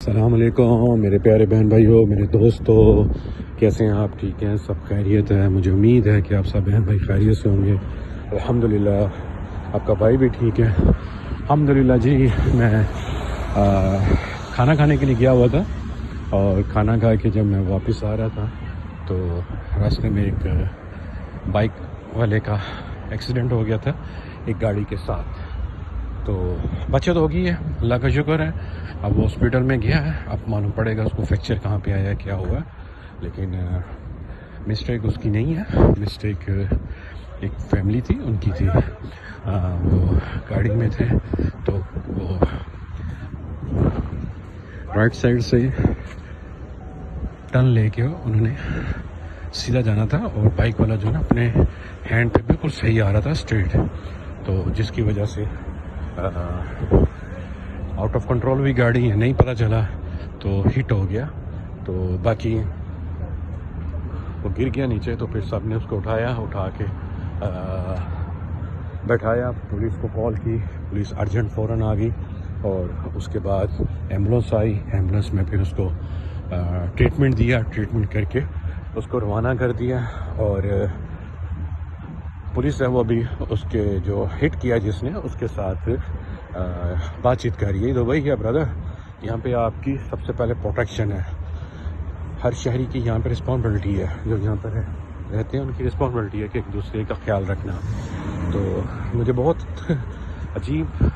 अस्सलाम वालेकुम मेरे प्यारे बहन भाइयों, मेरे दोस्तों, कैसे हैं आप? ठीक हैं? सब खैरियत है? मुझे उम्मीद है कि आप सब बहन भाई खैरियत से होंगे। अल्हम्दुलिल्लाह आपका भाई भी ठीक है अल्हम्दुलिल्लाह जी। मैं खाना खाने के लिए गया हुआ था और खाना खा के जब मैं वापस आ रहा था तो रास्ते में एक बाइक वाले का एक्सीडेंट हो गया था एक गाड़ी के साथ। तो बचत हो गई है, अल्लाह का शुक्र है। अब वो हॉस्पिटल में गया है, अब मालूम पड़ेगा उसको फ्रैक्चर कहाँ पे आया, क्या हुआ। लेकिन मिस्टेक उसकी नहीं है, मिस्टेक एक फैमिली थी, उनकी थी। वो गाड़ी में थे तो वो राइट साइड से टर्न लेके उन्होंने सीधा जाना था और बाइक वाला जो ना अपने हैंड पे बिल्कुल सही आ रहा था स्ट्रेट, तो जिसकी वजह से आउट ऑफ कंट्रोल हुई गाड़ी है, नहीं पता चला तो हिट हो गया। तो बाकी वो गिर गया नीचे, तो फिर सब ने उसको उठा के बैठाया, पुलिस को कॉल की, पुलिस अर्जेंट फ़ौरन आ गई और उसके बाद एम्बुलेंस आई। एम्बुलेंस में फिर उसको ट्रीटमेंट दिया, ट्रीटमेंट करके उसको रवाना कर दिया। और पुलिस है वो भी उसके जो हिट किया जिसने, उसके साथ बातचीत कर रही है। तो वही है ब्रदर, यहाँ पे आपकी सबसे पहले प्रोटेक्शन है, हर शहरी की यहाँ पे रिस्पॉन्सिबिलिटी है, जो यहाँ पर रहते हैं उनकी रिस्पॉन्सिबिलिटी है कि एक दूसरे का ख्याल रखना। तो मुझे बहुत अजीब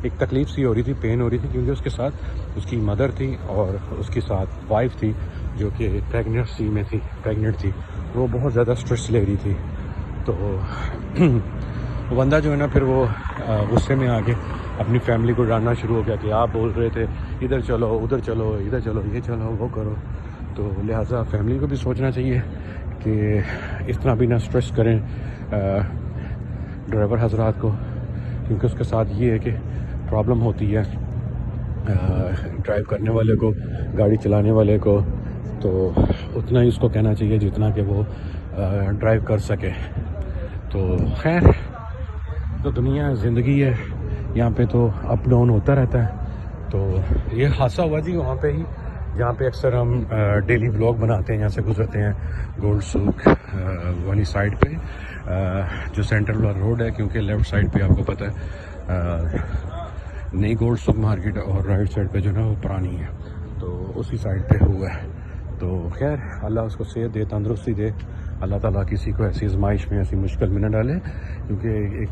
एक तकलीफ़ सी हो रही थी, पेन हो रही थी, क्योंकि उसके साथ उसकी मदर थी और उसके साथ वाइफ थी जो कि प्रेग्नेंट थी। वो बहुत ज़्यादा स्ट्रेस ले रही थी। तो वो बंदा जो है ना, फिर वो गुस्से में आके अपनी फैमिली को डांटना शुरू हो गया कि आप बोल रहे थे इधर चलो, उधर चलो, इधर चलो, ये चलो, वो करो। तो लिहाजा फैमिली को भी सोचना चाहिए कि इतना भी ना स्ट्रेस करें ड्राइवर हजरात को, क्योंकि उसके साथ ये है कि प्रॉब्लम होती है ड्राइव करने वाले को, गाड़ी चलाने वाले को। तो उतना ही उसको कहना चाहिए जितना कि वो ड्राइव कर सके। तो खैर, तो दुनिया ज़िंदगी है, यहाँ पे तो अप डाउन होता रहता है। तो ये हादसा हुआ जी वहाँ पे ही जहाँ पे अक्सर हम डेली व्लॉग बनाते हैं, यहाँ से गुजरते हैं गोल्ड सूक वाली साइड पे, जो सेंट्रल वाला रोड है, क्योंकि लेफ़्ट साइड पे आपको पता है नई गोल्ड सूक मार्केट और राइट साइड पे जो ना वो पुरानी है, तो उसी साइड पे हुआ है। तो खैर, अल्लाह उसको सेहत दे, तंदुरुस्ती दे, अल्लाह ताला किसी को ऐसी आजमाइश में, ऐसी मुश्किल में न डाले, क्योंकि एक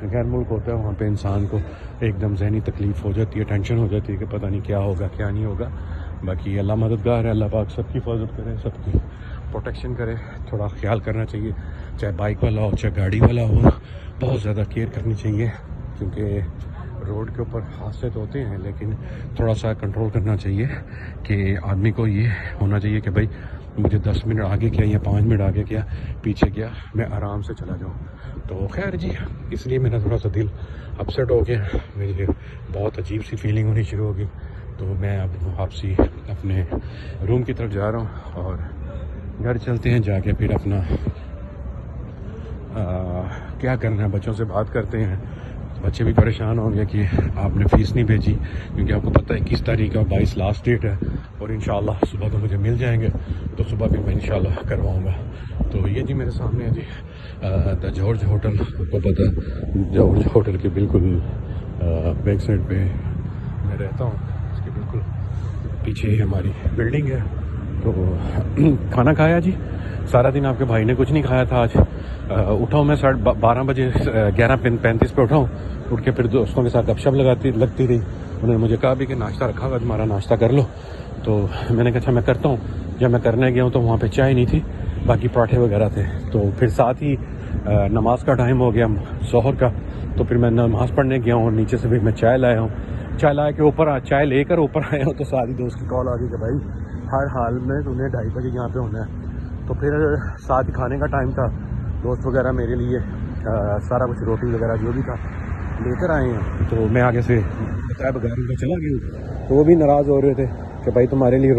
गैर मुल्क होता है, वहाँ पे इंसान को एकदम जहनी तकलीफ़ हो जाती है, टेंशन हो जाती है कि पता नहीं क्या होगा क्या नहीं होगा। बाकी अल्लाह मददगार है, अल्लाह पाक सबकी हिफाजत करे, सबकी प्रोटेक्शन करे। थोड़ा ख्याल करना चाहिए, चाहे बाइक वाला हो चाहे गाड़ी वाला हो, बहुत ज़्यादा केयर करनी चाहिए, क्योंकि रोड के ऊपर हादसे तो होते हैं, लेकिन थोड़ा सा कंट्रोल करना चाहिए कि आदमी को ये होना चाहिए कि भाई मुझे 10 मिनट आगे क्या या 5 मिनट आगे क्या पीछे क्या, मैं आराम से चला जाऊँ। तो खैर जी, इसलिए मेरा थोड़ा सा दिल अपसेट हो गया, मुझे बहुत अजीब सी फीलिंग होनी शुरू हो गई। तो मैं अब वापसी अपने रूम की तरफ जा रहा हूँ और घर चलते हैं, जाके फिर अपना क्या करना है, बच्चों से बात करते हैं। बच्चे भी परेशान होंगे कि आपने फ़ीस नहीं भेजी, क्योंकि आपको पता है 21 तारीख और 22 लास्ट डेट है, और इंशाल्लाह सुबह तो मुझे मिल जाएंगे, तो सुबह भी मैं इंशाल्लाह करवाऊँगा। तो ये जी मेरे सामने है जी द जॉर्ज होटल, आपको पता है जॉर्ज होटल के बिल्कुल बैक साइड पे मैं रहता हूँ, उसके बिल्कुल पीछे ही हमारी बिल्डिंग है। तो खाना खाया जी, सारा दिन आपके भाई ने कुछ नहीं खाया था आज। उठा हूँ मैं 12:30 बजे, 11:35 पे उठा हूँ। उठ के फिर दोस्तों के साथ गपशप लगती रही। उन्होंने मुझे कहा भी कि नाश्ता रखा हुआ, तुम्हारा नाश्ता कर लो। तो मैंने कहा अच्छा मैं करता हूँ। जब मैं करने गया हूँ तो वहाँ पे चाय नहीं थी, बाकी पराठे वगैरह थे। तो फिर साथ ही नमाज का टाइम हो गया ज़ोहर का, तो फिर मैं नमाज़ पढ़ने गया हूँ और नीचे से फिर मैं चाय लाया हूँ। चाय ला के ऊपर चाय लेकर ऊपर आया हूँ तो सारी दोस्त की कॉल आ गई कि भाई हर हाल में तुम्हें 2:30 बजे यहाँ पे होना है। तो फिर साथ ही खाने का टाइम था, दोस्त वगैरह मेरे लिए सारा कुछ रोटी वगैरह जो भी था लेकर आए हैं। तो मैं आगे से बताए बगैर उनका चला गया, तो वो भी नाराज़ हो रहे थे कि भाई तुम्हारे लिए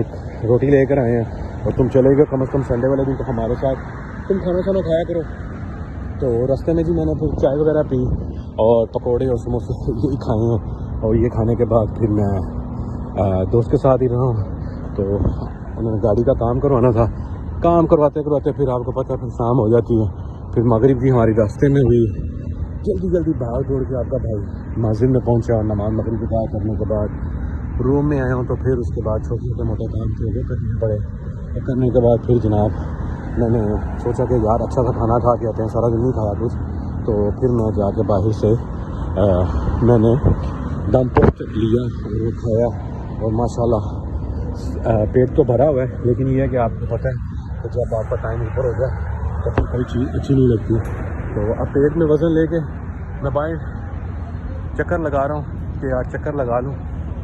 रोटी लेकर आए हैं और तुम चले गए, कम से कम संडे वाले दिन तो हमारे साथ तुम खाना खाया करो। तो रास्ते में जी मैंने फिर चाय वगैरह पी और पकोड़े और समोसे यही खाए हैं। और ये खाने के बाद फिर मैं दोस्त के साथ ही रहा हूँ। तो उन्होंने गाड़ी का काम करवाना था, काम करवाते करवाते फिर आपको पता है फिर शाम हो जाती है। फिर मगरिब भी हमारी रास्ते में हुई, जल्दी जल्दी भाग दौड़ के आपका भाई मस्जिद में पहुँचा। नमाज मगरिब अदा करने के बाद रूम में आया हूँ, तो फिर उसके बाद छोटे छोटे मोटे काम थे वो करने पड़े। और करने के बाद फिर जनाब मैंने सोचा कि यार अच्छा सा खाना खा के आते हैं, सारा दिन नहीं खाया कुछ। तो फिर मैं जाके बाहर से मैंने दम पोस्ट लिया और वो खाया, और माशाल्लाह पेट तो भरा हुआ है। लेकिन ये है कि आपको पता है कि जब आपका टाइम ऊपर हो जाए तो फिर कोई चीज़ अच्छी नहीं लगती। तो अब पेट में वज़न लेके मैं बाहर चक्कर लगा रहा हूँ कि यार चक्कर लगा लूँ,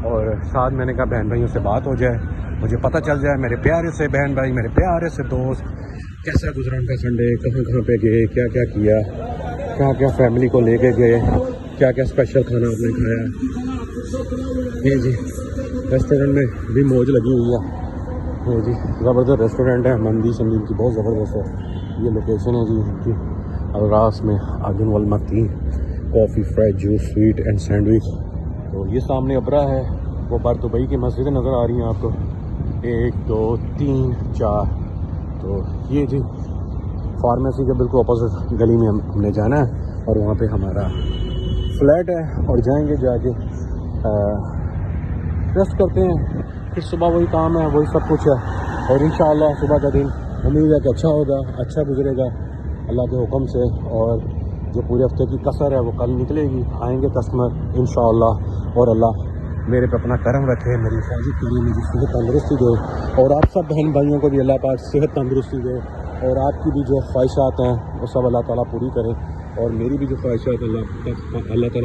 और साथ मैंने कहा बहन भाइयों से बात हो जाए, मुझे पता चल जाए मेरे प्यारे से बहन भाई, मेरे प्यारे से दोस्त कैसा गुजरा उनका संडे, कहाँ कहाँ पे गए, क्या क्या किया, क्या क्या फैमिली को लेके गए, क्या क्या स्पेशल खाना आपने खाया। ये जी रेस्टोरेंट में भी मौज लगी हुई है। ये जी ज़बरदस्त रेस्टोरेंट है, मंदी संदीप की बहुत ज़बरदस्त है। ये लोकेशन है जी इनकी अलरास में, आदिन वल मतीन coffee, fried juice, sweet and sandwich. तो ये सामने अबरा है, वो बार दुबई की मस्जिदें नज़र आ रही हैं आपको, 1 2 3 4। तो ये जी फार्मेसी के बिल्कुल अपोजिट गली में हमने जाना है, और वहाँ पे हमारा फ्लैट है, और जाएंगे जाके रेस्ट करते हैं। फिर सुबह वही काम है, वही सब कुछ है, और इंशाअल्लाह सुबह का दिन उम्मीद है कि अच्छा होगा, अच्छा गुजरेगा अल्लाह के हुक्म से। और जो पूरे हफ्ते की कसर है वो कल निकलेगी, आएंगे कस्टमर इंशाअल्लाह। और अल्लाह मेरे पे अपना करम रखे, मेरी हिफाजत करे, मुझे सेहत तंदुरुस्ती दे, और आप सब बहन भाइयों को भी अल्लाह पाक सेहत तंदुरुस्ती दे, और आपकी भी जो ख्वाहिशात हैं वो सब अल्लाह ताला पूरी करे, और मेरी भी जो ख्वाहिशात अल्लाह ताला